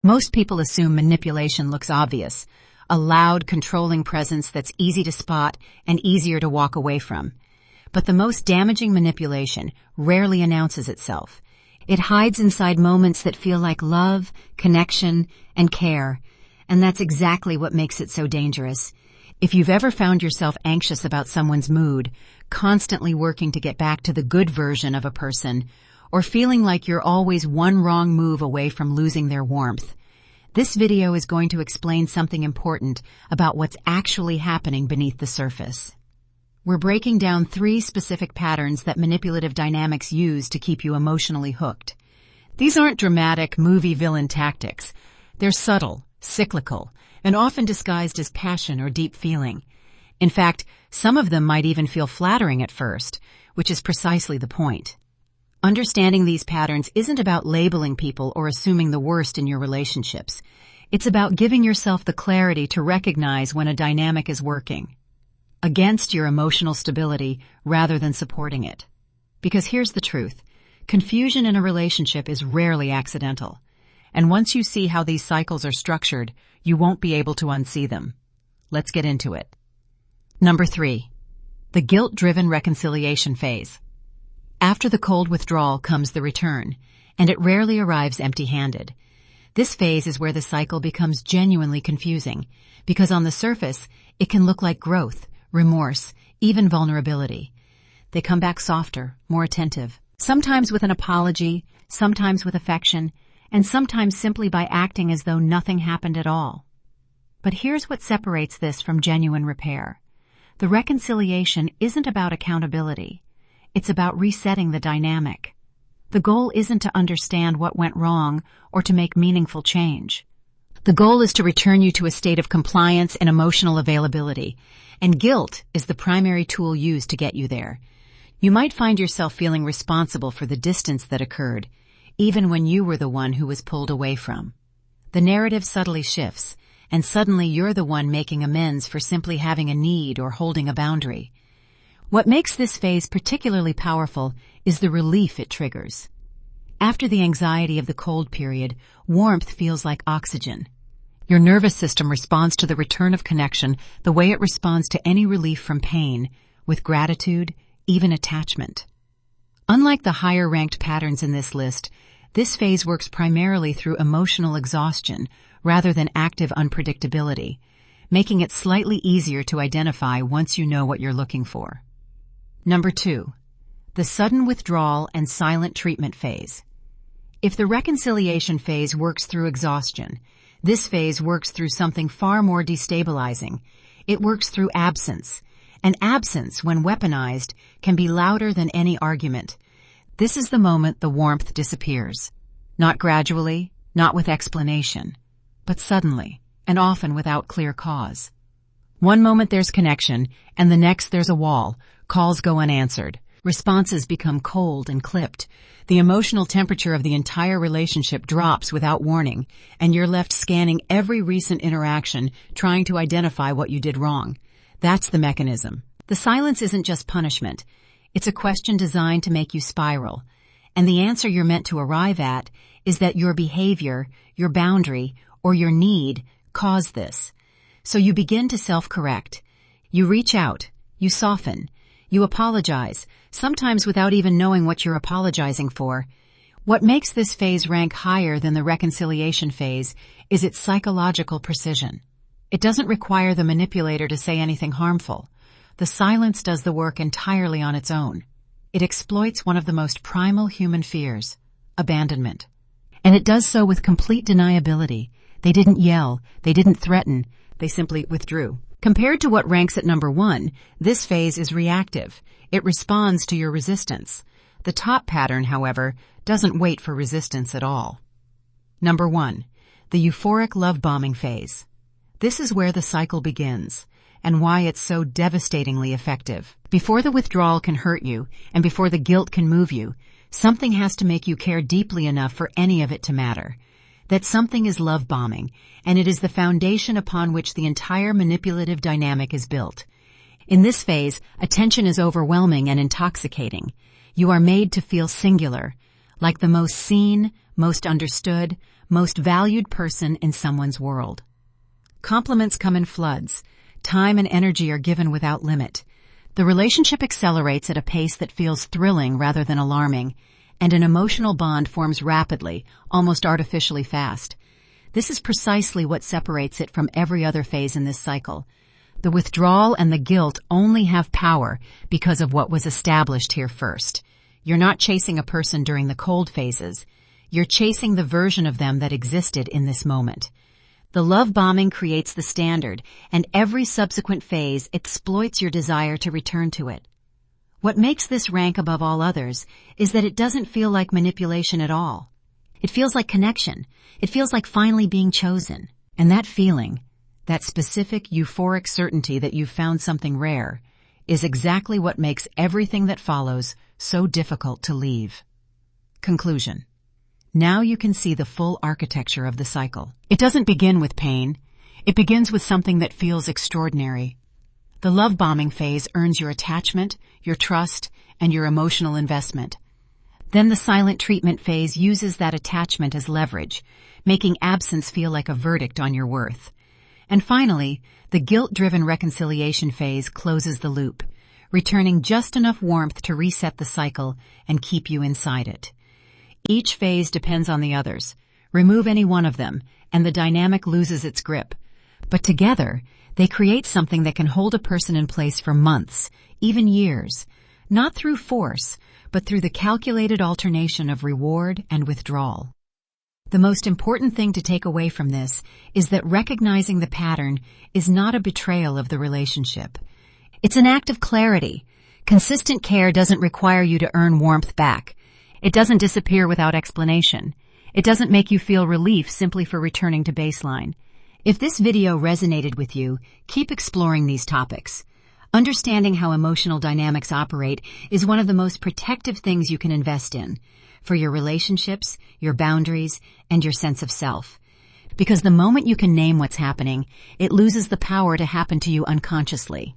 Most people assume manipulation looks obvious, a loud, controlling presence that's easy to spot and easier to walk away from. But the most damaging manipulation rarely announces itself. It hides inside moments that feel like love, connection, and care, and that's exactly what makes it so dangerous. If you've ever found yourself anxious about someone's mood, constantly working to get back to the good version of a person, or feeling like you're always one wrong move away from losing their warmth, this video is going to explain something important about what's actually happening beneath the surface. We're breaking down 3 specific patterns that manipulative dynamics use to keep you emotionally hooked. These aren't dramatic movie villain tactics. They're subtle, cyclical, and often disguised as passion or deep feeling. In fact, some of them might even feel flattering at first, which is precisely the point. Understanding these patterns isn't about labeling people or assuming the worst in your relationships. It's about giving yourself the clarity to recognize when a dynamic is working against your emotional stability rather than supporting it. Because here's the truth. Confusion in a relationship is rarely accidental. And once you see how these cycles are structured, you won't be able to unsee them. Let's get into it. Number 3. The guilt-driven reconciliation phase. After the cold withdrawal comes the return, and it rarely arrives empty-handed. This phase is where the cycle becomes genuinely confusing, because on the surface, it can look like growth, remorse, even vulnerability. They come back softer, more attentive, sometimes with an apology, sometimes with affection, and sometimes simply by acting as though nothing happened at all. But here's what separates this from genuine repair. The reconciliation isn't about accountability. It's about resetting the dynamic. The goal isn't to understand what went wrong or to make meaningful change. The goal is to return you to a state of compliance and emotional availability, and guilt is the primary tool used to get you there. You might find yourself feeling responsible for the distance that occurred, even when you were the one who was pulled away from. The narrative subtly shifts, and suddenly you're the one making amends for simply having a need or holding a boundary. What makes this phase particularly powerful is the relief it triggers. After the anxiety of the cold period, warmth feels like oxygen. Your nervous system responds to the return of connection the way it responds to any relief from pain, with gratitude, even attachment. Unlike the higher-ranked patterns in this list, this phase works primarily through emotional exhaustion rather than active unpredictability, making it slightly easier to identify once you know what you're looking for. Number 2. The sudden withdrawal and silent treatment phase. If the reconciliation phase works through exhaustion, this phase works through something far more destabilizing. It works through absence. And absence, when weaponized, can be louder than any argument. This is the moment the warmth disappears. Not gradually, not with explanation, but suddenly, and often without clear cause. One moment there's connection, and the next there's a wall. Calls go unanswered. Responses become cold and clipped. The emotional temperature of the entire relationship drops without warning, and you're left scanning every recent interaction, trying to identify what you did wrong. That's the mechanism. The silence isn't just punishment. It's a question designed to make you spiral. And the answer you're meant to arrive at is that your behavior, your boundary, or your need caused this. So you begin to self-correct. You reach out. You soften. You apologize, sometimes without even knowing what you're apologizing for. What makes this phase rank higher than the reconciliation phase is its psychological precision. It doesn't require the manipulator to say anything harmful. The silence does the work entirely on its own. It exploits one of the most primal human fears, abandonment. And it does so with complete deniability. They didn't yell, they didn't threaten, they simply withdrew. Compared to what ranks at number 1, this phase is reactive. It responds to your resistance. The top pattern, however, doesn't wait for resistance at all. Number 1, the euphoric love bombing phase. This is where the cycle begins, and why it's so devastatingly effective. Before the withdrawal can hurt you, and before the guilt can move you, something has to make you care deeply enough for any of it to matter. That something is love bombing, and it is the foundation upon which the entire manipulative dynamic is built. In this phase, attention is overwhelming and intoxicating. You are made to feel singular, like the most seen, most understood, most valued person in someone's world. Compliments come in floods. Time and energy are given without limit. The relationship accelerates at a pace that feels thrilling rather than alarming, and an emotional bond forms rapidly, almost artificially fast. This is precisely what separates it from every other phase in this cycle. The withdrawal and the guilt only have power because of what was established here first. You're not chasing a person during the cold phases. You're chasing the version of them that existed in this moment. The love bombing creates the standard, and every subsequent phase exploits your desire to return to it. What makes this rank above all others is that it doesn't feel like manipulation at all. It feels like connection. It feels like finally being chosen. And that feeling, that specific euphoric certainty that you've found something rare, is exactly what makes everything that follows so difficult to leave. Conclusion. Now you can see the full architecture of the cycle. It doesn't begin with pain. It begins with something that feels extraordinary. The love bombing phase earns your attachment, your trust, and your emotional investment. Then the silent treatment phase uses that attachment as leverage, making absence feel like a verdict on your worth. And finally, the guilt-driven reconciliation phase closes the loop, returning just enough warmth to reset the cycle and keep you inside it. Each phase depends on the others. Remove any one of them, and the dynamic loses its grip. But together, they create something that can hold a person in place for months, even years, not through force, but through the calculated alternation of reward and withdrawal. The most important thing to take away from this is that recognizing the pattern is not a betrayal of the relationship. It's an act of clarity. Consistent care doesn't require you to earn warmth back. It doesn't disappear without explanation. It doesn't make you feel relief simply for returning to baseline. If this video resonated with you, keep exploring these topics. Understanding how emotional dynamics operate is one of the most protective things you can invest in for your relationships, your boundaries, and your sense of self. Because the moment you can name what's happening, it loses the power to happen to you unconsciously.